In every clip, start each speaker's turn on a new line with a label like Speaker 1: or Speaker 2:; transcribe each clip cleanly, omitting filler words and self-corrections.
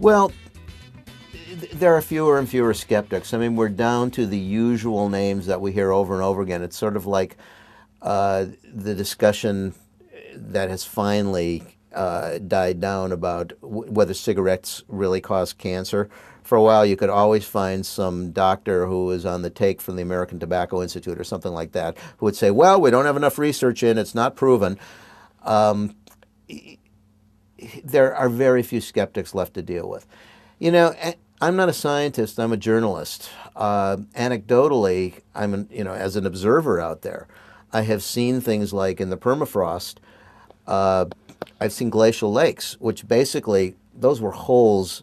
Speaker 1: Well, there are fewer and fewer skeptics. I mean, we're down to the usual names that we hear over and over again. It's sort of like the discussion that has finally died down about whether cigarettes really cause cancer. For a while, you could always find some doctor who was on the take from the American Tobacco Institute or something like that who would say, well, we don't have enough research in, it's not proven. There are very few skeptics left to deal with. You know, I'm not a scientist, I'm a journalist. Anecdotally, as an observer out there, I have seen things like in the permafrost, I've seen glacial lakes, which basically, those were holes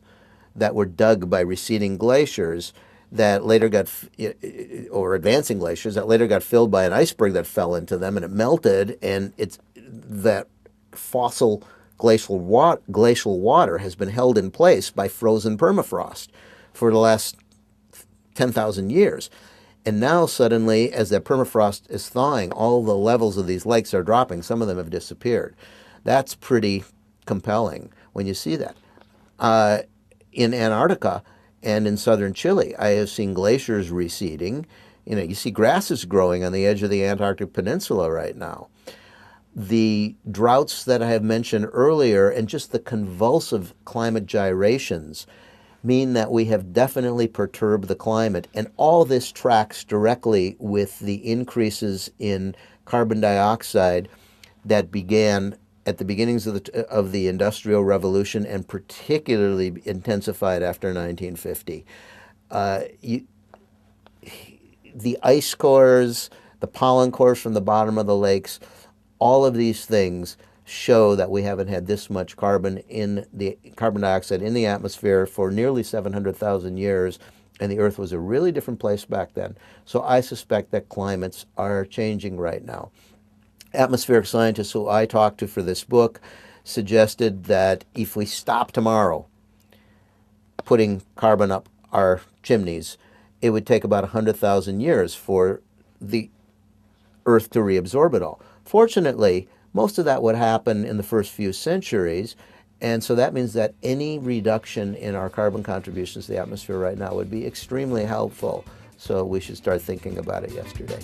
Speaker 1: that were dug by receding glaciers that later got, or advancing glaciers, that later got filled by an iceberg that fell into them and it melted, and it's that fossil glacial water has been held in place by frozen permafrost for the last 10,000 years. And now suddenly, as that permafrost is thawing, all the levels of these lakes are dropping. Some of them have disappeared. That's pretty compelling when you see that. In Antarctica and in southern Chile, I have seen glaciers receding. You know, you see grasses growing on the edge of the Antarctic Peninsula right now. The droughts that I have mentioned earlier and just the convulsive climate gyrations mean that we have definitely perturbed the climate. And all this tracks directly with the increases in carbon dioxide that began at the beginnings of the Industrial Revolution and particularly intensified after 1950. The ice cores, the pollen cores from the bottom of the lakes, all of these things show that we haven't had this much carbon dioxide in the atmosphere for nearly 700,000 years, and the Earth was a really different place back then. So I suspect that climates are changing right now. Atmospheric scientists who I talked to for this book suggested that if we stop tomorrow putting carbon up our chimneys, it would take about 100,000 years for the Earth to reabsorb it all. Fortunately, most of that would happen in the first few centuries, and so that means that any reduction in our carbon contributions to the atmosphere right now would be extremely helpful. So we should start thinking about it yesterday.